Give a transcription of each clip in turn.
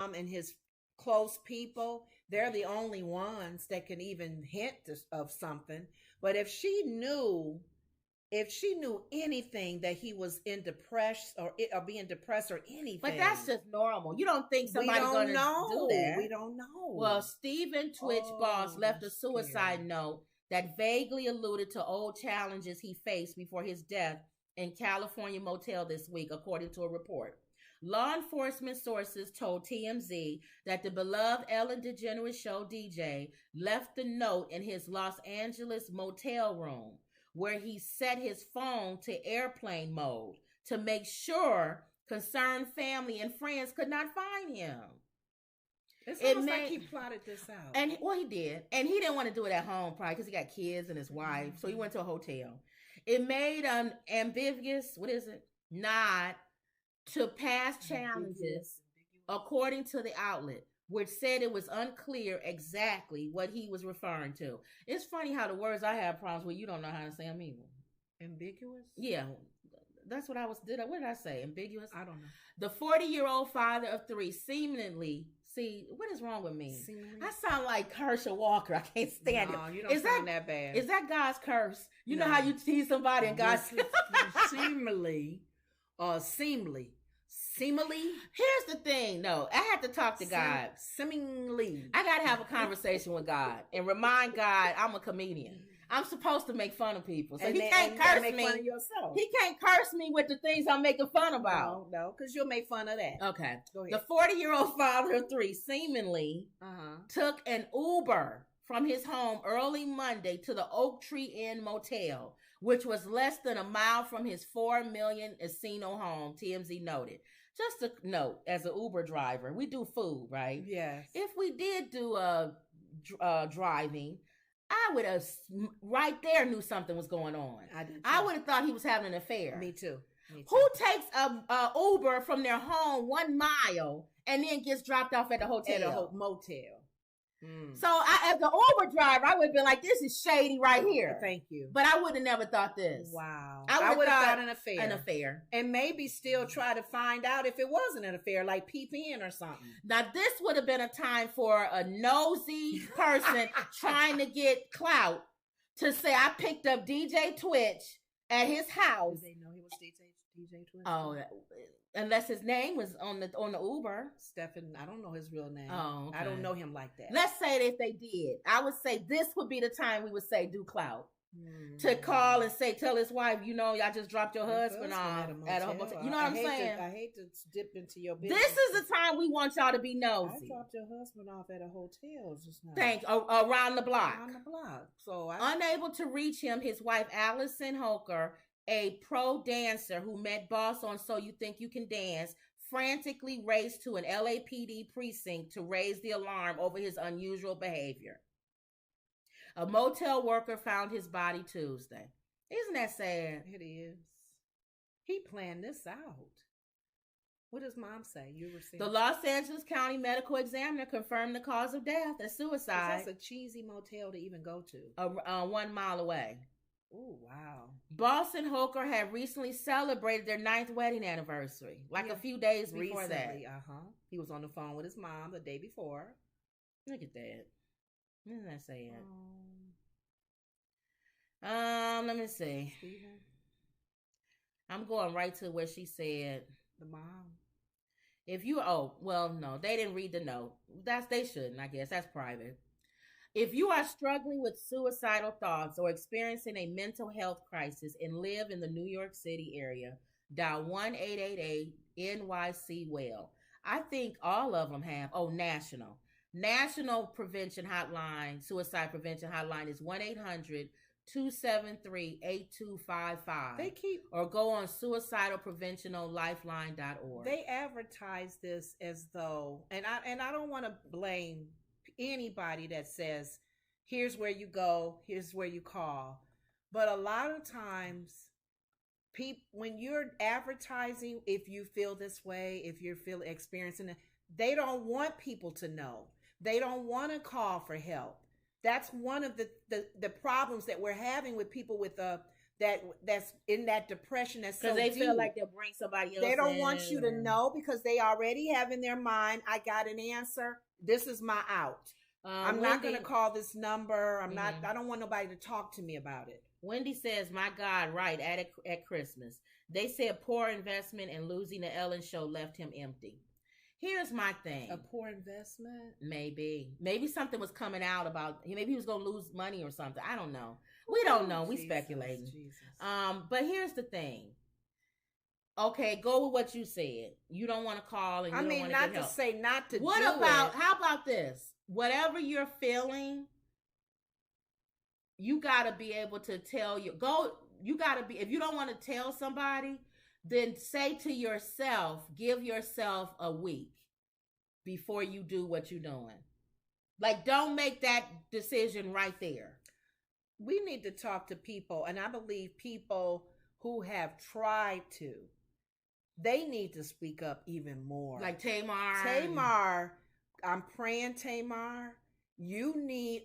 mom and his close people, they're the only ones that can even hint of something. But if she knew anything that he was in depression or being depressed or anything. But that's just normal. You don't think somebody's going to do that. We don't know. Well, Stephen Twitch Boss left a suicide note that vaguely alluded to old challenges he faced before his death in California motel this week, according to a report. Law enforcement sources told TMZ that the beloved Ellen DeGeneres Show DJ left the note in his Los Angeles motel room, where he set his phone to airplane mode to make sure concerned family and friends could not find him. It's almost like he plotted this out. And he did. And he didn't want to do it at home probably because he got kids and his wife. So he went to a hotel. It made an ambiguous, nod to past challenges, according to the outlet, which said it was unclear exactly what he was referring to. It's funny how the words I have problems with, you don't know how to say them either. Ambiguous? Yeah. That's what what did I say? Ambiguous? I don't know. The 40-year-old father of three seemingly, what is wrong with me? Seemingly? I sound like Herschel Walker. I can't stand it. You don't sound that bad. Is that God's curse? You know how you tease somebody and God seemingly. Here's the thing. No, I have to talk to God. Seemingly. I got to have a conversation with God and remind God I'm a comedian. I'm supposed to make fun of people. So he can't curse me. Fun of yourself. He can't curse me with the things I'm making fun about. No, because you'll make fun of that. Okay. Go ahead. The 40-year-old father of three seemingly took an Uber from his home early Monday to the Oak Tree Inn Motel, which was less than a mile from his $4 million Encino home, TMZ noted. Just a note, as an Uber driver, we do food, right? Yes. If we did do driving, I would have right there knew something was going on. I would have thought he was having an affair. Me too. Who takes a Uber from their home 1 mile and then gets dropped off at the hotel? At a motel. So as the Uber driver, I would have been like, this is shady right here. Thank you. But I would have never thought this. Wow. I would have thought an affair. An affair. And maybe still try to find out if it wasn't an affair, like peep in or something. Now, this would have been a time for a nosy person trying to get clout to say, I picked up DJ Twitch at his house. Did they know he was DJ Twitch? Oh, unless his name was on the Uber. Stephen, I don't know his real name. Oh, okay. I don't know him like that. Let's say that if they did, I would say this would be the time we would say do clout. To call and tell his wife, y'all just dropped your husband off at a hotel. You know what I'm saying? I hate to dip into your business. This is the time we want y'all to be nosy. I dropped your husband off at a hotel just now. Around the block. Around the block. So unable to reach him, his wife Allison Hoker, a pro dancer who met Boss on So You Think You Can Dance, frantically raced to an LAPD precinct to raise the alarm over his unusual behavior. A motel worker found his body Tuesday. Isn't that sad? It is. He planned this out. What does mom say? You were saying the Los Angeles County Medical Examiner confirmed the cause of death as suicide. That's a cheesy motel to even go to. 1 mile away. Oh, wow. Boss and Hoker had recently celebrated their 9th wedding anniversary, a few days before that. He was on the phone with his mom the day before. Look at that. Isn't that sad? Let me see. Steven? I'm going right to where she said the mom. No, they didn't read the note. They shouldn't, I guess. That's private. If you are struggling with suicidal thoughts or experiencing a mental health crisis and live in the New York City area, dial 1-888-NYC-WELL. I think all of them have. National. National Prevention Hotline, Suicide Prevention Hotline is 1-800-273-8255. Or go on suicidalpreventionlifeline.org. They advertise this as though, and I don't want to blame anybody that says, here's where you go, here's where you call. But a lot of times, when you're advertising, if you feel this way, if you're experiencing it, they don't want people to know. They don't want to call for help. That's one of the problems that we're having with people with that's in that depression that's so because they deep. feel like they'll bring somebody else. They don't want you to know because they already have in their mind, I got an answer. This is my out. I'm not going to call this number. I'm not. I don't want nobody to talk to me about it. Wendy says, "My God, right at Christmas, they said poor investment and losing the Ellen show left him empty." Here's my thing: a poor investment, maybe something was coming out about maybe he was going to lose money or something. I don't know. We don't know. We speculating. Jesus. But here's the thing. Okay, go with what you said. You don't want to call, and you don't want to not get to help. say not to. What do about? it. How about this? Whatever you're feeling, you got to be able to tell you. You got to be. If you don't want to tell somebody, then say to yourself, give yourself a week before you do what you're doing. Like, don't make that decision right there. We need to talk to people, and I believe people who have tried to, they need to speak up even more. Like Tamar. Tamar, I'm praying, Tamar. You need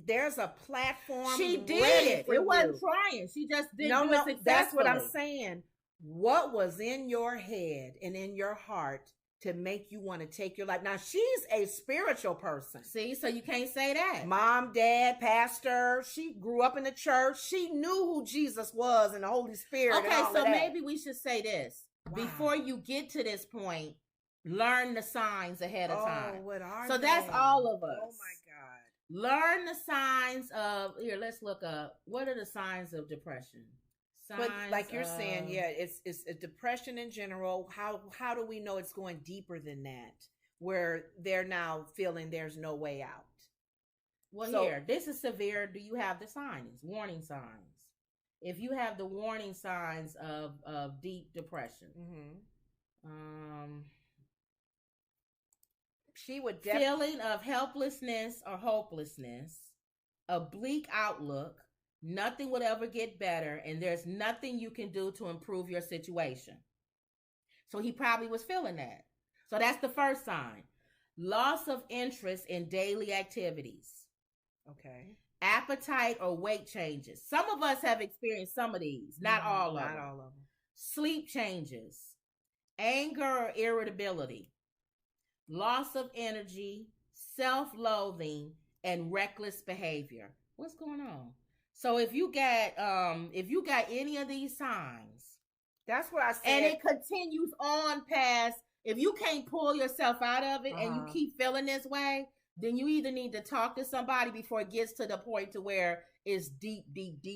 there's a platform. She did. It wasn't you. trying. She just didn't do it successfully. That's what I'm saying. What was in your head and in your heart to make you want to take your life? Now, she's a spiritual person. See, so you can't say that. Mom, dad, pastor. She grew up in the church. She knew who Jesus was and the Holy Spirit. Okay, so maybe we should say this. Wow. Before you get to this point, learn the signs ahead of time. What are so they? That's all of us. Oh, my God. Learn the signs of, here, let's look up. What are the signs of depression? But like you're saying, yeah, it's a depression in general. How do we know it's going deeper than that, where they're now feeling there's no way out? Well, here, this is severe. Do you have the signs, warning signs? If you have the warning signs of deep depression, she would feeling of helplessness or hopelessness, a bleak outlook. Nothing would ever get better, and there's nothing you can do to improve your situation. So he probably was feeling that. So that's the first sign. Loss of interest in daily activities. Okay. Appetite or weight changes. Some of us have experienced some of these, not all of them. Not all of them. Sleep changes. Anger or irritability. Loss of energy, self-loathing, and reckless behavior. What's going on? So if you got any of these signs, that's what I said, and it continues on past, if you can't pull yourself out of it and you keep feeling this way, then you either need to talk to somebody before it gets to the point to where it's deep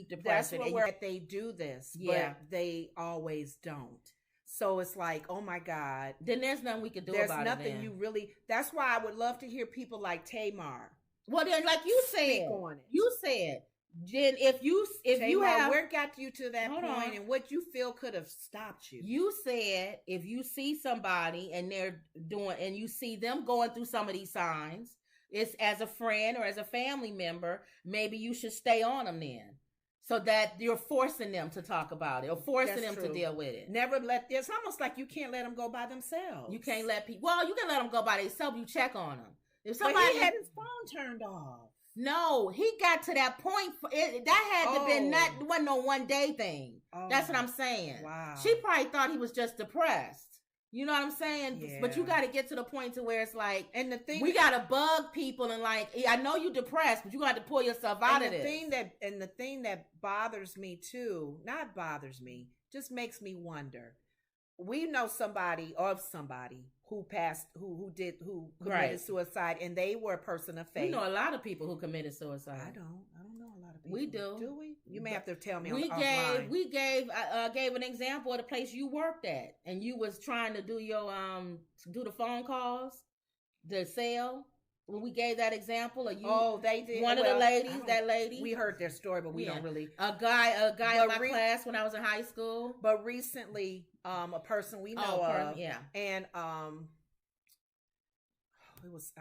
depression. That's where they do this, but they always don't. So it's like, oh my God. Then there's nothing we can do about it. There's nothing you really. That's why I would love to hear people like Tamar. Well, then, like you said, you said. Then if you have, where got you to that point and what you feel could have stopped you? You said if you see somebody and they're doing, and you see them going through some of these signs, it's as a friend or as a family member, maybe you should stay on them then, so that you're forcing them to talk about it or forcing them to deal with it. Never let. It's almost like you can't let them go by themselves. You can't let people. Well, you can let them go by themselves. You check on them. If somebody had his phone turned off. No, he got to that point. That had to been wasn't no one day thing. That's what I'm saying. Wow. She probably thought he was just depressed. You know what I'm saying? Yeah. But you got to get to the point to where it's like, and the thing we got to bug people and like, I know you depressed, but you got to pull yourself out of this. The thing that bothers me too, not bothers me, just makes me wonder. We know somebody who passed, who committed suicide, and they were a person of faith. We know a lot of people who committed suicide. I don't know a lot of people. We do. Do we? You may have to tell me. We gave an example of the place you worked at, and you was trying to do your do the phone calls, the sale. When we gave that example, or you? They did. One of the ladies, that lady. We heard their story, but we don't really. A guy in my class when I was in high school. But recently, a person we know of, and it was.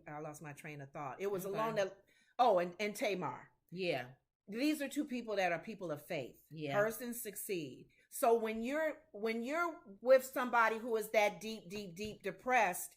I lost my train of thought. It was along that. And Tamar. Yeah. These are two people that are people of faith. Yeah. Persons succeed. So when you're with somebody who is that deep depressed,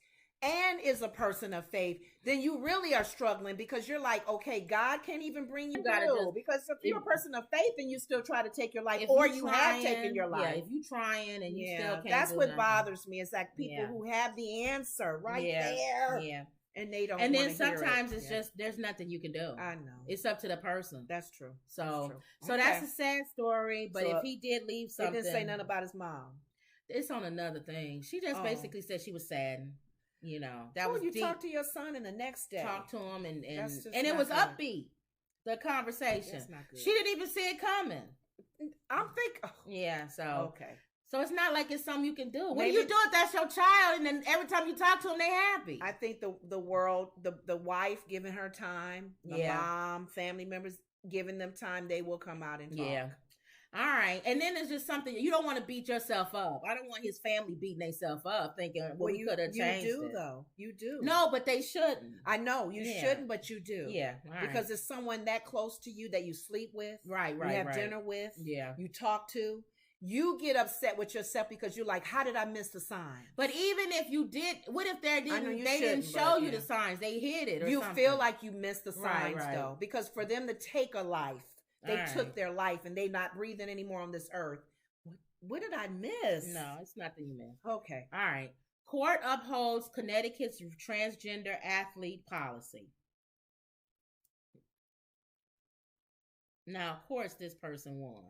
and is a person of faith, then you really are struggling because you're like, okay, God can't even bring you through. Because if you're a person of faith and you still try to take your life, or you have taken your life. Yeah, if you're trying and you still can't that's do what nothing. bothers me. It's like people who have the answer there. Yeah. And they don't. And then sometimes it's just there's nothing you can do. I know. It's up to the person. That's true. So that's a sad story. But if he did leave something, he didn't say nothing about his mom. It's on another thing. She just basically said she was saddened. You know, that was you deep. Talk to your son in the next day. Talk to him and it was upbeat. The conversation. That's not good. She didn't even see it coming. I'm thinking. Yeah. So okay. So it's not like it's something you can do. What do you do if that's your child and then every time you talk to them, they happy? I think the world, the wife giving her time, the mom, family members giving them time, they will come out and talk. Yeah. All right. And then it's just something, you don't want to beat yourself up. I don't want his family beating themselves up thinking, we could have changed it. You do, though. You do. No, but they shouldn't. I know. You shouldn't, but you do. Yeah. Because it's someone that close to you that you sleep with. Right. You have dinner with. Yeah. You talk to. You get upset with yourself because you're like, how did I miss the sign? But even if you did, what if they didn't show you the signs? They hid it or you something. Feel like you missed the signs, though. Because for them to take a life, they took their life and they not breathing anymore on this earth. What did I miss? No, it's nothing you missed. Okay. All right. Court upholds Connecticut's transgender athlete policy. Now, of course, this person won.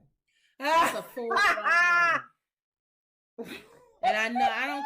That's a fool. And I know I don't